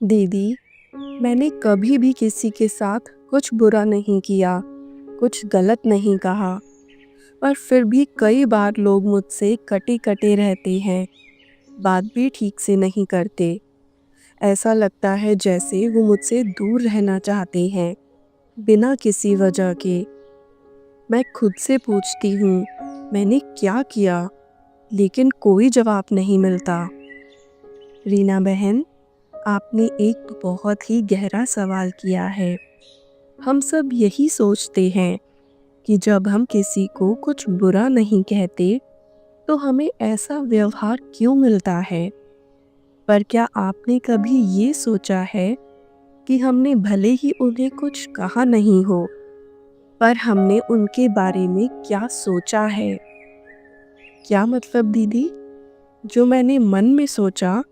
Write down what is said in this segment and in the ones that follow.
दीदी, मैंने कभी भी किसी के साथ कुछ बुरा नहीं किया, कुछ गलत नहीं कहा, पर फिर भी कई बार लोग मुझसे कटे-कटे रहते हैं, बात भी ठीक से नहीं करते। ऐसा लगता है जैसे वो मुझसे दूर रहना चाहते हैं, बिना किसी वजह के। मैं खुद से पूछती हूँ, मैंने क्या किया? लेकिन कोई जवाब नहीं मिलता। रीना बहन, आपने एक बहुत ही गहरा सवाल किया है। हम सब यही सोचते हैं कि जब हम किसी को कुछ बुरा नहीं कहते, तो हमें ऐसा व्यवहार क्यों मिलता है? पर क्या आपने कभी ये सोचा है कि हमने भले ही उन्हें कुछ कहा नहीं हो, पर हमने उनके बारे में क्या सोचा है? क्या मतलब दीदी? जो मैंने मन में सोचा,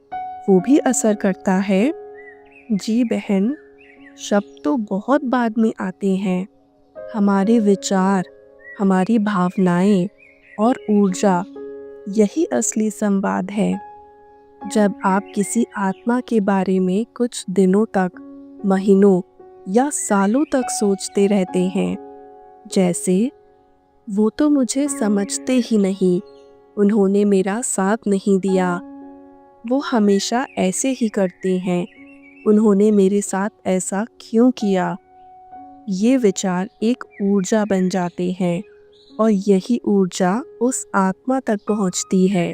वो भी असर करता है? जी बहन, शब्द तो बहुत बाद में आते हैं। हमारे विचार, हमारी भावनाएं और ऊर्जा, यही असली संवाद है। जब आप किसी आत्मा के बारे में कुछ दिनों तक, महीनों या सालों तक सोचते रहते हैं, जैसे वो तो मुझे समझते ही नहीं, उन्होंने मेरा साथ नहीं दिया, वो हमेशा ऐसे ही करते हैं, उन्होंने मेरे साथ ऐसा क्यों किया, ये विचार एक ऊर्जा बन जाते हैं और यही ऊर्जा उस आत्मा तक पहुंचती है।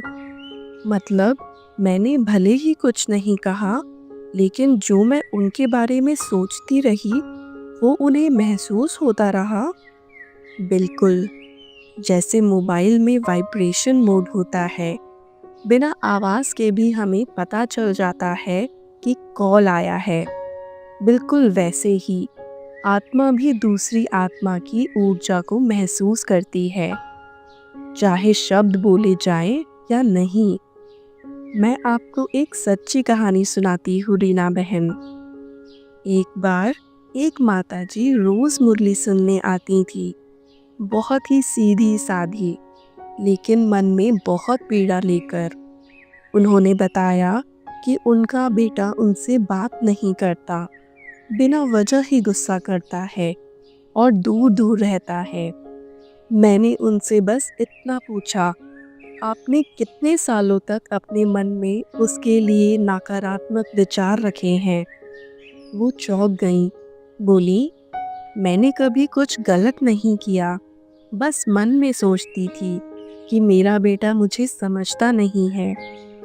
मतलब मैंने भले ही कुछ नहीं कहा, लेकिन जो मैं उनके बारे में सोचती रही, वो उन्हें महसूस होता रहा। बिल्कुल, जैसे मोबाइल में वाइब्रेशन मोड होता है, बिना आवाज़ के भी हमें पता चल जाता है कि कॉल आया है। बिल्कुल वैसे ही आत्मा भी दूसरी आत्मा की ऊर्जा को महसूस करती है, चाहे शब्द बोले जाएं या नहीं। मैं आपको एक सच्ची कहानी सुनाती हूँ रीना बहन। एक बार एक माताजी रोज मुरली सुनने आती थी, बहुत ही सीधी साधी, लेकिन मन में बहुत पीड़ा लेकर। उन्होंने बताया कि उनका बेटा उनसे बात नहीं करता, बिना वजह ही गुस्सा करता है और दूर दूर रहता है। मैंने उनसे बस इतना पूछा, आपने कितने सालों तक अपने मन में उसके लिए नकारात्मक विचार रखे हैं? वो चौंक गईं, बोली, मैंने कभी कुछ गलत नहीं किया, बस मन में सोचती थी कि मेरा बेटा मुझे समझता नहीं है,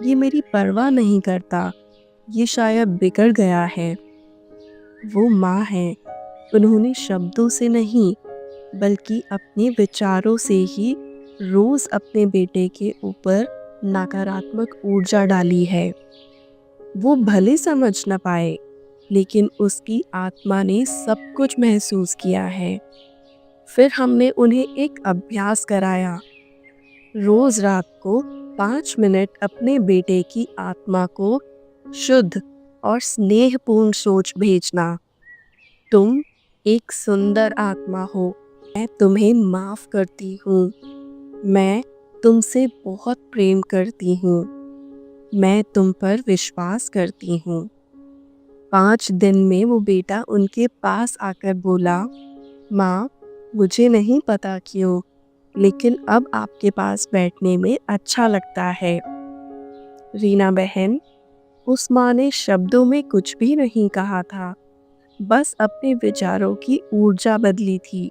ये मेरी परवाह नहीं करता, ये शायद बिगड़ गया है। वो माँ है, उन्होंने शब्दों से नहीं, बल्कि अपने विचारों से ही रोज अपने बेटे के ऊपर नकारात्मक ऊर्जा डाली है। वो भले समझ न पाए, लेकिन उसकी आत्मा ने सब कुछ महसूस किया है। फिर हमने उन्हें एक अभ्यास कराया, रोज रात को 5 मिनट अपने बेटे की आत्मा को शुद्ध और स्नेहपूर्ण सोच भेजना। तुम एक सुंदर आत्मा हो, मैं तुम्हें माफ करती हूँ, मैं तुमसे बहुत प्रेम करती हूँ, मैं तुम पर विश्वास करती हूँ। 5 दिन में वो बेटा उनके पास आकर बोला, माँ, मुझे नहीं पता क्यों, लेकिन अब आपके पास बैठने में अच्छा लगता है। रीना बहन, उस माँ ने शब्दों में कुछ भी नहीं कहा था, बस अपने विचारों की ऊर्जा बदली थी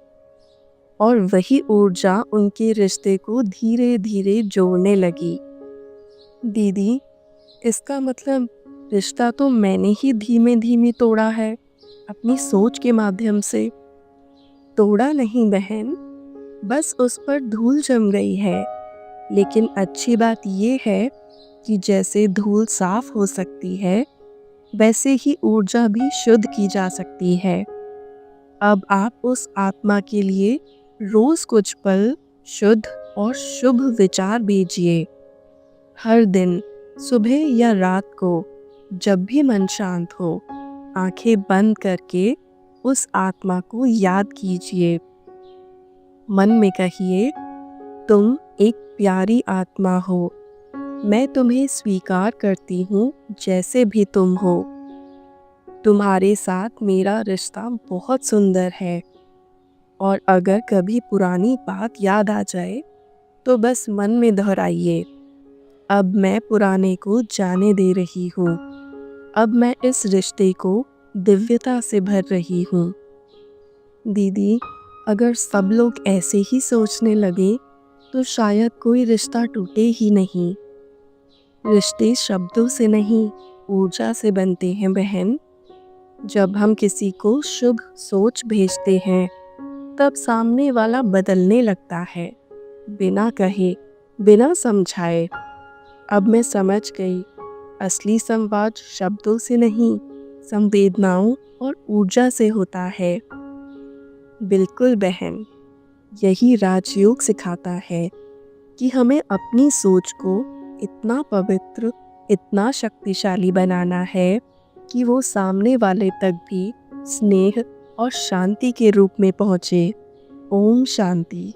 और वही ऊर्जा उनके रिश्ते को धीरे धीरे जोड़ने लगी। दीदी, इसका मतलब रिश्ता तो मैंने ही धीमे धीमे तोड़ा है, अपनी सोच के माध्यम से। तोड़ा नहीं बहन, बस उस पर धूल जम गई है। लेकिन अच्छी बात ये है कि जैसे धूल साफ हो सकती है, वैसे ही ऊर्जा भी शुद्ध की जा सकती है। अब आप उस आत्मा के लिए रोज कुछ पल शुद्ध और शुभ विचार भेजिए। हर दिन सुबह या रात को, जब भी मन शांत हो, आंखें बंद करके उस आत्मा को याद कीजिए। मन में कहिए, तुम एक प्यारी आत्मा हो, मैं तुम्हें स्वीकार करती हूँ जैसे भी तुम हो। तुम्हारे साथ मेरा रिश्ता बहुत सुंदर है और अगर कभी पुरानी बात याद आ जाए तो बस मन में दोहराइए, अब मैं पुराने को जाने दे रही हूँ। अब मैं इस रिश्ते को दिव्यता से भर रही हूँ। दीदी, अगर सब लोग ऐसे ही सोचने लगे तो शायद कोई रिश्ता टूटे ही नहीं। रिश्ते शब्दों से नहीं, ऊर्जा से बनते हैं बहन। जब हम किसी को शुभ सोच भेजते हैं तब सामने वाला बदलने लगता है, बिना कहे, बिना समझाए। अब मैं समझ गई, असली संवाद शब्दों से नहीं, संवेदनाओं और ऊर्जा से होता है। बिल्कुल बहन, यही राजयोग सिखाता है कि हमें अपनी सोच को इतना पवित्र, इतना शक्तिशाली बनाना है कि वो सामने वाले तक भी स्नेह और शांति के रूप में पहुँचे। ओम शांति।